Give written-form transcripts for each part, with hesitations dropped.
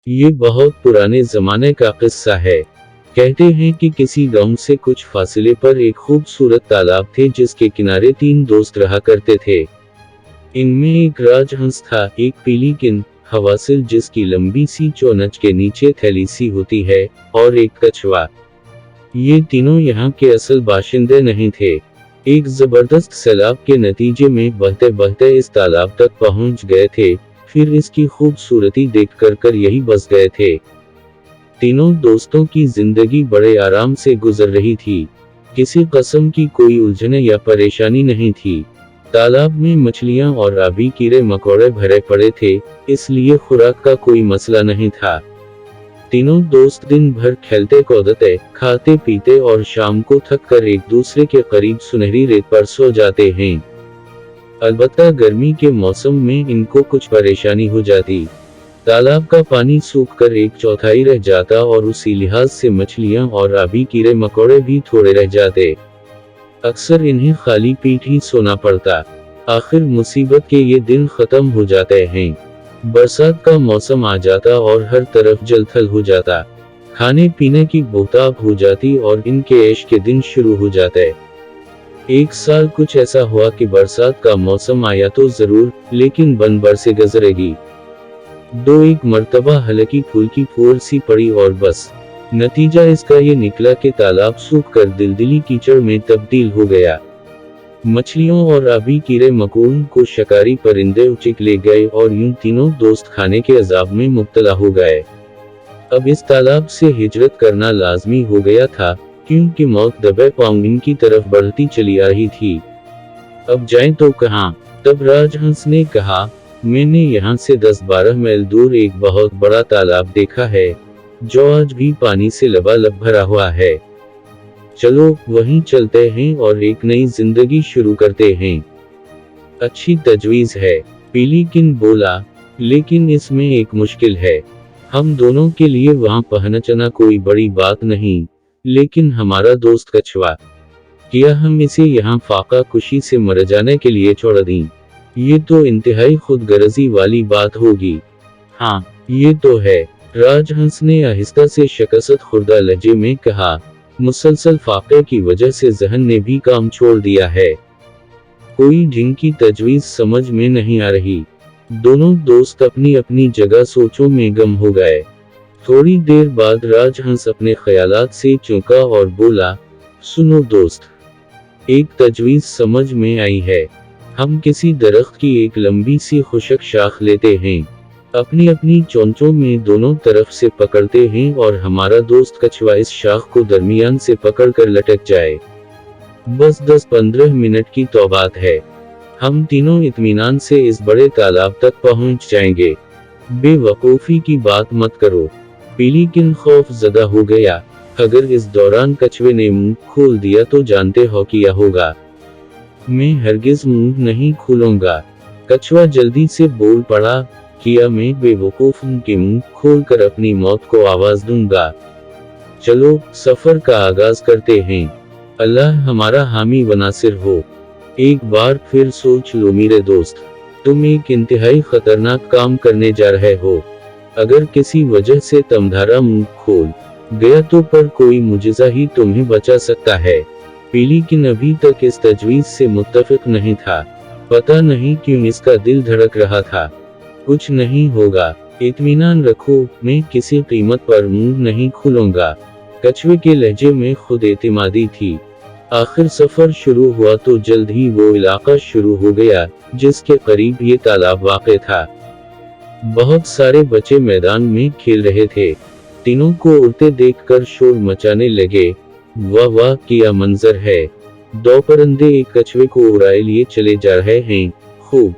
ये बहुत पुराने जमाने का किस्सा है। कहते हैं कि किसी गांव से कुछ फासले पर एक खूबसूरत तालाब थे जिसके किनारे 3 दोस्त रहा करते थे। इनमें एक राजहंस था, एक पीलीकिन हवासिल जिसकी लंबी सी चोंच के नीचे थैली सी होती है, और एक कछुआ। ये तीनों यहाँ के असल बाशिंदे नहीं थे। एक जबरदस्त सैलाब के नतीजे में बहते बहते इस तालाब तक पहुंच गए थे, फिर इसकी खूबसूरती देखकर यही बस गए थे। तीनों दोस्तों की जिंदगी बड़े आराम से गुजर रही थी। किसी किस्म की कोई उलझन या परेशानी नहीं थी। तालाब में मछलियां और आबी कीड़े मकोड़े भरे पड़े थे, इसलिए खुराक का कोई मसला नहीं था। तीनों दोस्त दिन भर खेलते कूदते, खाते पीते और शाम को थक कर एक दूसरे के करीब सुनहरी रेत पर सो जाते हैं। अलबत्ता गर्मी के मौसम में इनको कुछ परेशानी हो जाती। तालाब का पानी सूख कर 1/4 रह जाता और उसी लिहाज से मछलियां और आबी कीड़े मकोड़े भी थोड़े रह जाते। अक्सर इन्हें खाली पीठ ही सोना पड़ता। आखिर मुसीबत के ये दिन खत्म हो जाते हैं। बरसात का मौसम आ जाता और हर तरफ जलथल हो जाता। खाने पीने की बहुतायत हो जाती और इनके ऐश के दिन शुरू हो जाते। एक साल कुछ ऐसा हुआ कि बरसात का मौसम आया तो जरूर, लेकिन बन बरसे गुजरेगी। एक मर्तबा हल्की फुल्की फूल सी पड़ी और बस। नतीजा इसका ये निकला कि तालाब सूख कर दिलदिली कीचड़ में तब्दील हो गया। मछलियों और आबी कीड़े मकोड़ों को शिकारी परिंदे उचक ले गए और यूं तीनों दोस्त खाने के अजाब में मुब्तला हो गए। अब इस तालाब से हिजरत करना लाजमी हो गया था, क्योंकि मौत दबे पांव इनकी तरफ बढ़ती चली आ रही थी। अब जाएं तो कहां? तब राजहंस ने कहा, मैंने यहाँ से 10-12 मील दूर एक बहुत बड़ा तालाब देखा है, जो आज भी पानी से लबालब भरा हुआ है। चलो वहीं चलते हैं और एक नई जिंदगी शुरू करते हैं। अच्छी तजवीज है, पीलीकिन बोला, लेकिन इसमें एक मुश्किल है। हम दोनों के लिए वहां पहुंचना कोई बड़ी बात नहीं, लेकिन हमारा दोस्त कछुआ, क्या हम इसे यहाँ फाका कुशी से मर जाने के लिए छोड़ दें? ये तो इंतहाई खुदगर्जी वाली बात होगी। हाँ, ये तो है, राजहंस ने आहिस्ता से शिकस्त खुर्दा लहजे में कहा। मुसलसल फाके की वजह से जहन ने भी काम छोड़ दिया है। कोई ढंग की तजवीज समझ में नहीं आ रही। दोनों दोस्त अपनी अपनी जगह सोचों में गम हो गए। थोड़ी देर बाद राजहंस अपने ख्यालात से चौंका और बोला, सुनो दोस्त, एक तजवीज समझ में आई है। हम किसी दरख्त की एक लंबी सी खुशक शाख लेते हैं, अपनी अपनी चोंचों में दोनों तरफ से पकड़ते हैं और हमारा दोस्त कछुआ इस शाख को दरमियान से पकड़कर लटक जाए। बस 10-15 मिनट की तो बात है। हम तीनों इत्मीनान से इस बड़े तालाब तक पहुंच जाएंगे। बेवकूफ़ी की बात मत करो। पीलीकिन खौफ ज़दा हो गया। अगर इस दौरान कछुए ने मुंह खोल दिया तो जानते हो क्या होगा। मैं हरगिज मुंह नहीं खोलूंगा। कछुआ जल्दी से बोल पड़ा, किया मैं बेवकूफ़ों के मुंह खोलकर अपनी मौत को आवाज दूंगा। चलो सफर का आगाज करते हैं। अल्लाह हमारा हामी व नासिर हो। एक बार फिर सोच लो मेरे दोस्त, तुम एक इंतहाई खतरनाक काम करने जा रहे हो। अगर किसी वजह से तुम्हारा मुंह खोल गया तो पर कोई मुजिज़ा ही तुम्हें बचा सकता है। पीलीकिन अभी तक इस तजवीज से मुत्तफिक नहीं था। पता नहीं क्यों इसका दिल धड़क रहा था। कुछ नहीं होगा, इत्मीनान रखो, मैं किसी कीमत पर मुंह नहीं खोलूंगा। कछुए के लहजे में खुद एतमादी थी। आखिर सफर शुरू हुआ तो जल्द ही वो इलाका शुरू हो गया जिसके करीब ये तालाब वाक़ था। बहुत सारे बच्चे मैदान में खेल रहे थे। तीनों को उड़ते देखकर शोर मचाने लगे। वाह वाह, क्या मंजर है। 2 परिंदे एक कछुए को उड़ाए लिए चले जा रहे हैं। खूब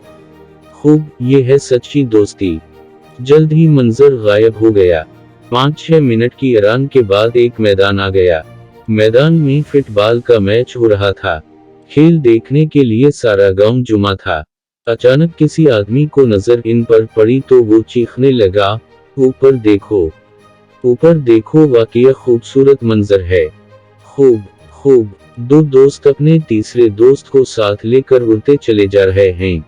खूब, ये है सच्ची दोस्ती। जल्द ही मंजर गायब हो गया। 5-6 मिनट की आराम के बाद एक मैदान आ गया। मैदान में फुटबॉल का मैच हो रहा था। खेल देखने के लिए सारा गांव जुमा था। अचानक किसी आदमी को नजर इन पर पड़ी तो वो चीखने लगा, ऊपर देखो, ऊपर देखो, वाकई खूबसूरत मंजर है। खूब खूब। 2 दोस्त अपने तीसरे दोस्त को साथ लेकर उड़ते चले जा रहे हैं।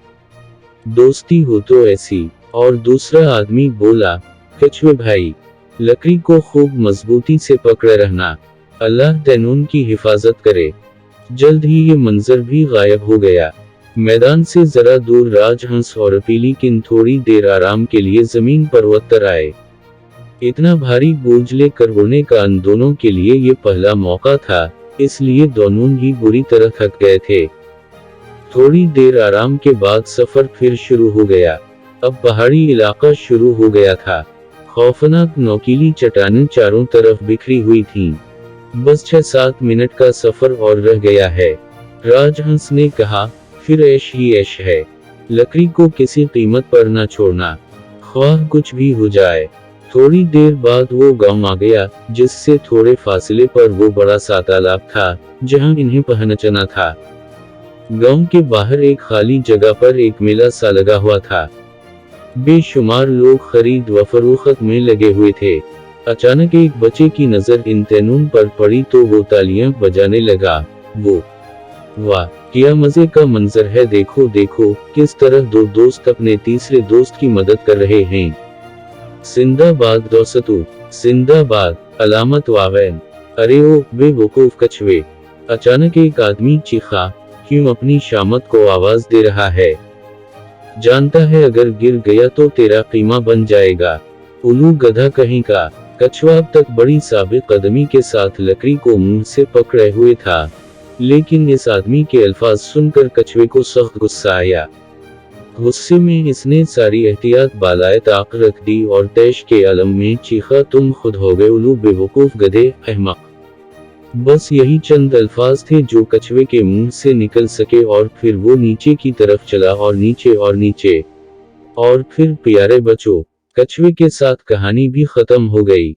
दोस्ती हो तो ऐसी। और दूसरा आदमी बोला, कछुए भाई, लकड़ी को खूब मजबूती से पकड़े रहना, अल्लाह तैनून की हिफाजत करे। जल्द ही ये मंजर भी गायब हो गया। मैदान से जरा दूर राजहंस और पीली किन थोड़ी देर आराम के लिए जमीन पर उतर आए। इतना भारी बोझ लेकर उड़ने का उन दोनों के लिए ये पहला मौका था, इसलिए दोनों ही बुरी तरह थक गए थे। थोड़ी देर आराम के बाद सफर फिर शुरू हो गया। अब पहाड़ी इलाका शुरू हो गया था। खौफनाक नोकीली चट्टानें चारों तरफ बिखरी हुई थीं। बस 6-7 मिनट का सफर और रह गया है, राजहंस ने कहा, फिर ऐश ही ऐश है। लकड़ी को किसी कीमत पर न छोड़ना, ख्वाह कुछ भी हो जाए। थोड़ी देर बाद वो गांव आ गया, जिससे थोड़े फासले पर वो बड़ा सा तालाब था, जहां इन्हें पहुंचना था। गांव के बाहर एक खाली जगह पर एक मेला सा लगा हुआ था। बेशुमार लोग खरीद व फरोख्त में लगे हुए थे। अचानक एक बच्चे की नजर इन तैनून पर पड़ी तो वो तालियां बजाने लगा। वो, वाह क्या मजे का मंजर है, देखो देखो किस तरह दो दोस्त अपने तीसरे दोस्त की मदद कर रहे हैं। जिंदाबाद दोस्तों, जिंदाबाद, अलामत वावैन। अरे ओ बेवकूफ कछुए, अचानक एक आदमी चीखा, क्यों अपनी शामत को आवाज दे रहा है? जानता है अगर गिर गया तो तेरा कीमा बन जाएगा। उल्लू गधा कहीं का। कछुआ अब तक बड़ी साबित कदमी के साथ लकड़ी को मुंह से पकड़े हुए था, लेकिन इस आदमी के अल्फाज सुनकर कछुए को सख्त गुस्सा आया। गुस्से में इसने सारी एहतियात बालाए ताक रख दी और तैश के आलम में चीखा, तुम खुद हो गए उल्लू, बेवकूफ गधे, अहमक। बस यही चंद अल्फाज थे जो कछुए के मुंह से निकल सके और फिर वो नीचे की तरफ चला और नीचे और नीचे। और फिर प्यारे बच्चों, कछुए के साथ कहानी भी खत्म हो गई।